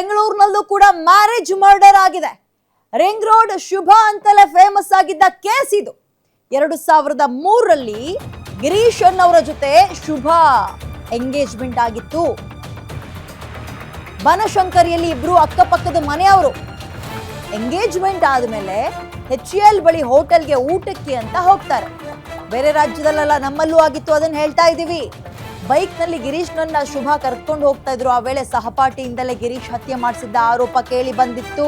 ಬೆಂಗಳೂರಿನಲ್ಲೂ ಕೂಡ marriage murder ಆಗಿದೆ. Ring road ಶುಭ ಅಂತಲೇ ಫೇಮಸ್ ಆಗಿದ್ದ ಕೇಸ್ ಇದು. 2003ರಲ್ಲಿ ಗಿರೀಶ್ ಅನ್ನವರ ಜೊತೆ ಶುಭ ಎಂಗೇಜ್ಮೆಂಟ್ ಆಗಿತ್ತು. ಬನಶಂಕರಿಯಲ್ಲಿ ಇಬ್ರು ಅಕ್ಕಪಕ್ಕದ ಮನೆಯವರು. ಎಂಗೇಜ್ಮೆಂಟ್ ಆದ್ಮೇಲೆ HCL ಬಳಿ ಹೋಟೆಲ್ಗೆ ಊಟಕ್ಕೆ ಅಂತ ಹೋಗ್ತಾರೆ. ಬೇರೆ ರಾಜ್ಯದಲ್ಲೆಲ್ಲ ನಮ್ಮಲ್ಲೂ ಆಗಿತ್ತು, ಅದನ್ನ ಹೇಳ್ತಾ ಇದೀವಿ. ಬೈಕ್ ನಲ್ಲಿ ಗಿರೀಶ್ ನನ್ನ ಶುಭ ಕರ್ಕೊಂಡು ಹೋಗ್ತಾ ಇದ್ರು. ಆ ವೇಳೆ ಸಹಪಾಠಿಯಿಂದಲೇ ಗಿರೀಶ್ ಹತ್ಯೆ ಮಾಡಿಸಿದ್ದ ಆರೋಪ ಕೇಳಿ ಬಂದಿತ್ತು.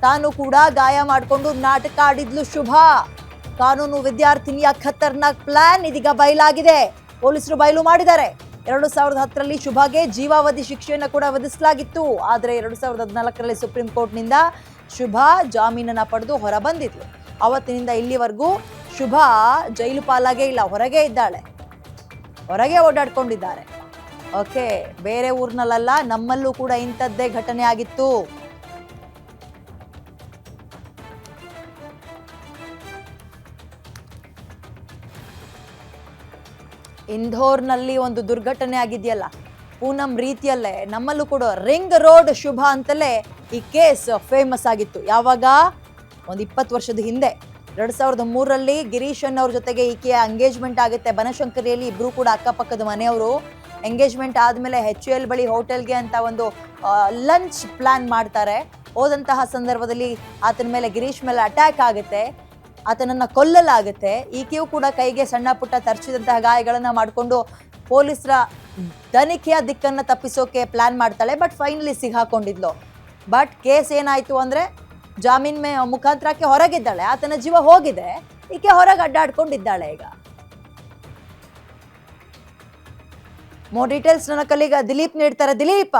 ತಾನು ಕೂಡ ಗಾಯ ಮಾಡಿಕೊಂಡು ನಾಟಕ ಆಡಿದ್ಲು ಶುಭ. ಕಾನೂನು ವಿದ್ಯಾರ್ಥಿನಿಯ ಖತರ್ನಾಕ್ ಪ್ಲಾನ್ ಇದೀಗ ಬಯಲಾಗಿದೆ. ಪೊಲೀಸರು ಬಯಲು ಮಾಡಿದ್ದಾರೆ. 2010ರಲ್ಲಿ ಶುಭಗೆ ಜೀವಾವಧಿ ಶಿಕ್ಷೆಯನ್ನು ಕೂಡ ವಿಧಿಸಲಾಗಿತ್ತು. ಆದರೆ 2014ರಲ್ಲಿ ಸುಪ್ರೀಂ ಕೋರ್ಟ್ನಿಂದ ಶುಭ ಜಾಮೀನನ್ನ ಪಡೆದು ಹೊರ ಬಂದಿದ್ಲು. ಅವತ್ತಿನಿಂದ ಇಲ್ಲಿವರೆಗೂ ಶುಭ ಜೈಲು ಪಾಲಾಗೇ ಇಲ್ಲ, ಹೊರಗೆ ಇದ್ದಾಳೆ, ಹೊರಗೆ ಓಡಾಡ್ಕೊಂಡಿದ್ದಾರೆ. ಓಕೆ, ಬೇರೆ ಊರ್ನಲ್ಲ, ನಮ್ಮಲ್ಲೂ ಕೂಡ ಇಂಥದ್ದೇ ಘಟನೆ ಆಗಿತ್ತು. ಇಂಧೋರ್ನಲ್ಲಿ ಒಂದು ದುರ್ಘಟನೆ ಆಗಿದೆಯಲ್ಲ, ಪೂನಂ ರೀತಿಯಲ್ಲೇ ನಮ್ಮಲ್ಲೂ ಕೂಡ ರಿಂಗ್ ರೋಡ್ ಶುಭ ಅಂತಲೇ ಈ ಕೇಸ್ ಫೇಮಸ್ ಆಗಿತ್ತು. ಯಾವಾಗ? ಒಂದು 20 ವರ್ಷದ ಹಿಂದೆ 2003ರಲ್ಲಿ ಗಿರೀಶ್ ಅನ್ನೋರ ಜೊತೆಗೆ ಈಕೆಯ ಎಂಗೇಜ್ಮೆಂಟ್ ಆಗುತ್ತೆ. ಬನಶಂಕರಿಯಲ್ಲಿ ಇಬ್ರು ಕೂಡ ಅಕ್ಕಪಕ್ಕದ ಮನೆಯವರು. ಎಂಗೇಜ್ಮೆಂಟ್ ಆದಮೇಲೆ HCL ಬಳಿ ಹೋಟೆಲ್ಗೆ ಅಂತ ಒಂದು ಲಂಚ್ ಪ್ಲಾನ್ ಮಾಡ್ತಾರೆ. ಹೋದಂತಹ ಸಂದರ್ಭದಲ್ಲಿ ಆತನ ಮೇಲೆ ಗಿರೀಶ್ ಮೇಲೆ ಅಟ್ಯಾಕ್ ಆಗುತ್ತೆ. ಆತನನ್ನ ಕೊಲ್ಲಲಾಗುತ್ತೆ. ಈಕೆಯೂ ಕೂಡ ಕೈಗೆ ಸಣ್ಣ ಪುಟ್ಟ ತರ್ಚಿದಂತಹ ಗಾಯಗಳನ್ನ ಮಾಡಿಕೊಂಡು ಪೊಲೀಸರ ತನಿಖೆಯ ದಿಕ್ಕನ್ನ ತಪ್ಪಿಸೋಕೆ ಪ್ಲಾನ್ ಮಾಡ್ತಾಳೆ. ಬಟ್ ಫೈನಲಿ ಸಿಗಾಕೊಂಡಿದ್ಲು. ಬಟ್ ಕೇಸ್ ಏನಾಯ್ತು ಅಂದ್ರೆ ಜಾಮೀನ್ ಮುಖಾಂತರಕ್ಕೆ ಹೊರಗಿದ್ದಾಳೆ. ಆತನ ಜೀವ ಹೋಗಿದೆ. ಈಕೆ ಹೊರಗೆ ಅಡ್ಡಾಡ್ಕೊಂಡಿದ್ದಾಳೆ. ಈಗ ಮೋರ್ ಡೀಟೇಲ್ಸ್ ನನ್ನ ಕಲೀಗ ದಿಲೀಪ್ ನೀಡ್ತಾರೆ. ದಿಲೀಪ್,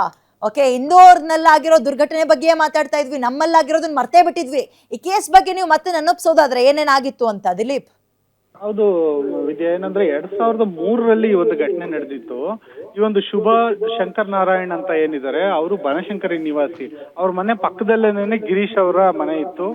ಓಕೆ, ಇಂದೋರ್ನಲ್ಲಾಗಿರೋ ದುರ್ಘಟನೆ ಬಗ್ಗೆ ಮಾತಾಡ್ತಾ ಇದ್ವಿ, ನಮ್ಮಲ್ಲಾಗಿರೋದನ್ನ ಮರ್ತೇ ಬಿಟ್ಟಿದ್ವಿ. ಈ ಕೇಸ್ ಬಗ್ಗೆ ನೀವು ಮತ್ತೆ ನೆನಪಿಸೋದಾದ್ರೆ ಏನೇನಾಗಿತ್ತು ಅಂತ ದಿಲೀಪ್? ಹೌದು ವಿದ್ಯಾ, ಏನಂದ್ರೆ 2003ರಲ್ಲಿ ಈ ಒಂದು ಘಟನೆ ನಡೆದಿತ್ತು. ಈ ಒಂದು ಶುಭ ಶಂಕರ್ ನಾರಾಯಣ್ ಅಂತ ಏನಿದ್ದಾರೆ, ಅವರು ಬನಶಂಕರಿ ನಿವಾಸಿ. ಅವ್ರ ಮನೆ ಪಕ್ಕದಲ್ಲೇನೆ ಗಿರೀಶ್ ಅವರ ಮನೆ ಇತ್ತು.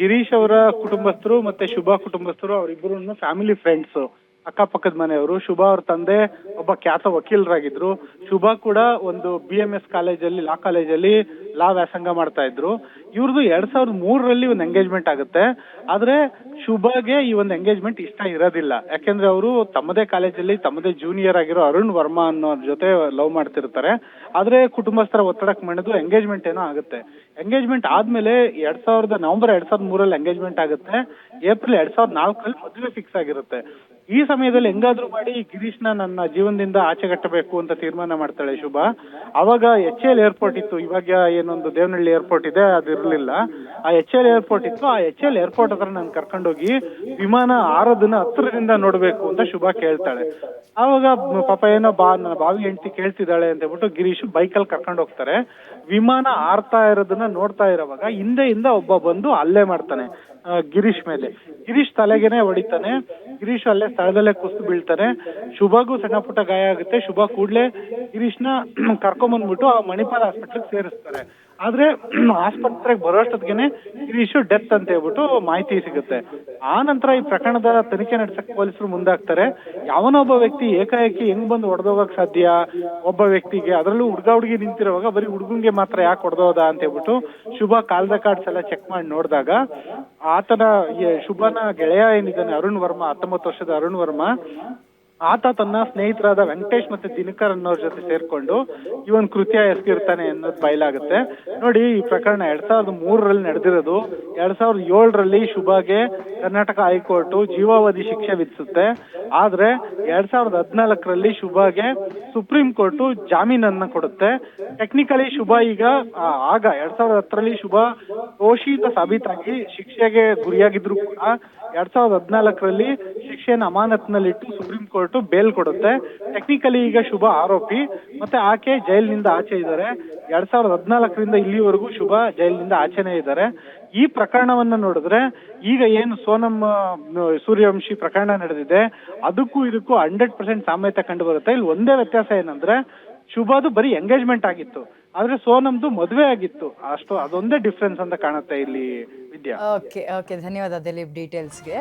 ಗಿರೀಶ್ ಅವರ ಕುಟುಂಬಸ್ಥರು ಮತ್ತೆ ಶುಭ ಕುಟುಂಬಸ್ಥರು ಅವರಿಬ್ಬರು ಫ್ಯಾಮಿಲಿ ಫ್ರೆಂಡ್ಸ್, ಅಕ್ಕಪಕ್ಕದ ಮನೆಯವರು. ಶುಭ ಅವ್ರ ತಂದೆ ಒಬ್ಬ ಖ್ಯಾತ ವಕೀಲರಾಗಿದ್ರು. ಶುಭ ಕೂಡ ಒಂದು BMS ಕಾಲೇಜಲ್ಲಿ, ಲಾ ಕಾಲೇಜಲ್ಲಿ ಲಾ ವ್ಯಾಸಂಗ ಮಾಡ್ತಾ ಇದ್ರು. ಇವ್ರದ್ದು 2003ರಲ್ಲಿ ಒಂದು ಎಂಗೇಜ್ಮೆಂಟ್ ಆಗುತ್ತೆ. ಆದ್ರೆ ಶುಭಗೆ ಈ ಒಂದು ಎಂಗೇಜ್ಮೆಂಟ್ ಇಷ್ಟ ಇರೋದಿಲ್ಲ. ಯಾಕೆಂದ್ರೆ ಅವರು ತಮ್ಮದೇ ಕಾಲೇಜಲ್ಲಿ ತಮ್ಮದೇ ಜೂನಿಯರ್ ಆಗಿರೋ ಅರುಣ್ ವರ್ಮಾ ಅನ್ನೋ ಜೊತೆ ಲವ್ ಮಾಡ್ತಿರ್ತಾರೆ. ಆದ್ರೆ ಕುಟುಂಬಸ್ಥರ ಒತ್ತಡಕ್ಕೆ ಮಣಿದು ಎಂಗೇಜ್ಮೆಂಟ್ ಏನೋ ಆಗುತ್ತೆ. ಎಂಗೇಜ್ಮೆಂಟ್ ಆದ್ಮೇಲೆ ನವೆಂಬರ್ 2003ರಲ್ಲಿ ಎಂಗೇಜ್ಮೆಂಟ್ ಆಗುತ್ತೆ. ಏಪ್ರಿಲ್ 2004ರಲ್ಲಿ ಮದುವೆ ಫಿಕ್ಸ್ ಆಗಿರುತ್ತೆ. ಈ ಸಮಯದಲ್ಲಿ ಹೆಂಗಾದ್ರೂ ಮಾಡಿ ಗಿರೀಶ್ನ ನನ್ನ ಜೀವನದಿಂದ ಆಚೆಗಟ್ಟಬೇಕು ಅಂತ ತೀರ್ಮಾನ ಮಾಡ್ತಾಳೆ ಶುಭ. ಅವಾಗ HCL ಏರ್ಪೋರ್ಟ್ ಇತ್ತು. ಇವಾಗ ಏನೊಂದು ದೇವನಹಳ್ಳಿ ಏರ್ಪೋರ್ಟ್ ಇದೆ, ಅದು ಇರ್ಲಿಲ್ಲ. ಆ HCL ಏರ್ಪೋರ್ಟ್ ಇತ್ತು. ಆ HCL ಏರ್ಪೋರ್ಟ್ ಹತ್ರ ನಾನು ಕರ್ಕೊಂಡೋಗಿ ವಿಮಾನ ಹಾರೋದನ್ನ ಹತ್ರದಿಂದ ನೋಡ್ಬೇಕು ಅಂತ ಶುಭ ಕೇಳ್ತಾಳೆ. ಅವಾಗ ಪಾಪ ಏನೋ ನನ್ನ ಬಾವಿ ಹೆಂಡತಿ ಕೇಳ್ತಿದ್ದಾಳೆ ಅಂತ ಹೇಳ್ಬಿಟ್ಟು ಗಿರೀಶ್ ಬೈಕಲ್ಲಿ ಕರ್ಕೊಂಡು ಹೋಗ್ತಾರೆ. ವಿಮಾನ ಹಾರ್ತಾ ಇರೋದನ್ನ ನೋಡ್ತಾ ಇರೋವಾಗ ಹಿಂದೆಯಿಂದ ಒಬ್ಬ ಬಂದು ಹಲ್ಲೆ ಮಾಡ್ತಾನೆ ಗಿರೀಶ್ ಮೇಲೆ. ಗಿರೀಶ್ ತಲೆಗೆನೆ ಹೊಡಿತಾನೆ. ಗಿರೀಶ್ ಅಲ್ಲೇ ಸ್ಥಳದಲ್ಲೇ ಕುಸ್ತು ಬೀಳ್ತಾನೆ. ಶುಭಗೂ ಸಣ್ಣ ಪುಟ್ಟ ಗಾಯ ಆಗುತ್ತೆ. ಶುಭ ಕೂಡ್ಲೆ ಗಿರೀಶ್ನ ಕರ್ಕೊಂಬಂದ್ಬಿಟ್ಟು ಆ ಮಣಿಪಾಲ್ ಹಾಸ್ಪಿಟ್ಲಿಗೆ ಸೇರಿಸ್ತಾರೆ. ಆದ್ರೆ ಆಸ್ಪತ್ರೆಗೆ ಬರೋಷ್ಟೊತ್ತಿಗೆನೆ ಗಿರೀಶ್ ಡೆತ್ ಅಂತ ಹೇಳ್ಬಿಟ್ಟು ಮಾಹಿತಿ ಸಿಗುತ್ತೆ. ಆ ನಂತರ ಈ ಪ್ರಕರಣದ ತನಿಖೆ ನಡೆಸಕ್ ಪೊಲೀಸರು ಮುಂದಾಗ್ತಾರೆ. ಯಾವನೊಬ್ಬ ವ್ಯಕ್ತಿ ಏಕಾಏಕಿ ಹೆಂಗ್ ಬಂದು ಹೊಡೆದೋಗಕ್ ಸಾಧ್ಯ ಒಬ್ಬ ವ್ಯಕ್ತಿಗೆ? ಅದರಲ್ಲೂ ಹುಡುಗಿ ನಿಂತಿರುವಾಗ ಬರೀ ಹುಡುಗಂಗೆ ಮಾತ್ರ ಯಾಕೆ ಹೊಡೆದೋದ ಅಂತ ಹೇಳ್ಬಿಟ್ಟು ಶುಭ ಕಾಲ್ದ ಕಾರ್ಡ್ಸ್ ಎಲ್ಲ ಚೆಕ್ ಮಾಡಿ ನೋಡಿದಾಗ ಆತನ ಶುಭನ ಗೆಳೆಯ ಏನಿದ್ದಾನೆ ಅರುಣ್ ವರ್ಮಾ, 19 ವರ್ಷದ ಅರುಣ್ ವರ್ಮಾ, ಆತ ತನ್ನ ಸ್ನೇಹಿತರಾದ ವೆಂಕಟೇಶ್ ಮತ್ತೆ ದಿನಕರ್ ಅನ್ನೋರ್ ಜೊತೆ ಸೇರ್ಕೊಂಡು ಈ ಒಂದು ಕೃತ್ಯ ಎಸಗಿರ್ತಾನೆ ಅನ್ನೋದು ಬಯಲಾಗುತ್ತೆ. ನೋಡಿ, ಈ ಪ್ರಕರಣ 2003ರಲ್ಲಿ ನಡೆದಿರೋದು. 2007ರಲ್ಲಿ ಶುಭಗೆ ಕರ್ನಾಟಕ ಹೈಕೋರ್ಟ್ ಜೀವಾವಧಿ ಶಿಕ್ಷೆ ವಿಧಿಸುತ್ತೆ. ಆದ್ರೆ 2014ರಲ್ಲಿ ಶುಭಗೆ ಸುಪ್ರೀಂ ಕೋರ್ಟ್ ಜಾಮೀನನ್ನ ಕೊಡುತ್ತೆ. ಟೆಕ್ನಿಕಲಿ ಶುಭ ಈಗ 2010ರಲ್ಲಿ ಶುಭ ದೋಷಿತ ಸಾಬೀತಾಗಿ ಶಿಕ್ಷೆಗೆ ಗುರಿಯಾಗಿದ್ರು ಕೂಡ 2014ರಲ್ಲಿ ಶಿಕ್ಷೆಯನ್ನು ಅಮಾನತ್ನಲ್ಲಿಟ್ಟು ಸುಪ್ರೀಂ ಕೋರ್ಟ್ ಬೇಲ್ ಕೊಡುತ್ತೆ. ಟೆಕ್ನಿಕಲಿ ಈಗ ಶುಭ ಆರೋಪಿ ಮತ್ತೆ ಆಕೆ ಜೈಲಿನಿಂದ ಆಚೆ ಇದ್ದಾರೆ. 2014ರಿಂದ ಇಲ್ಲಿವರೆಗೂ ಶುಭ ಜೈಲಿನಿಂದ ಆಚೆನೇ ಇದ್ದಾರೆ. ಈ ಪ್ರಕರಣವನ್ನ ನೋಡಿದ್ರೆ ಈಗ ಏನು ಸೋನಂ ಸೂರ್ಯವಂಶಿ ಪ್ರಕರಣ ನಡೆದಿದೆ ಅದಕ್ಕೂ ಇದಕ್ಕೂ 100% ಸಾಮ್ಯತೆ ಕಂಡು ಬರುತ್ತೆ. ಇಲ್ಲಿ ಒಂದೇ ವ್ಯತ್ಯಾಸ ಏನಂದ್ರೆ ಶುಭದು ಬರೀ ಎಂಗೇಜ್ಮೆಂಟ್ ಆಗಿತ್ತು, ಆದ್ರೆ ಸೋನಮ್ದು ಮದುವೆ ಆಗಿತ್ತು. ಅದೊಂದೇ ಡಿಫ್ರೆನ್ಸ್ ಅಂತ ಕಾಣುತ್ತೆ ಇಲ್ಲಿ ವಿದ್ಯಾ. ಓಕೆ, ಧನ್ಯವಾದ ದಿಲೀಪ್ ಡೀಟೇಲ್ಸ್ಗೆ.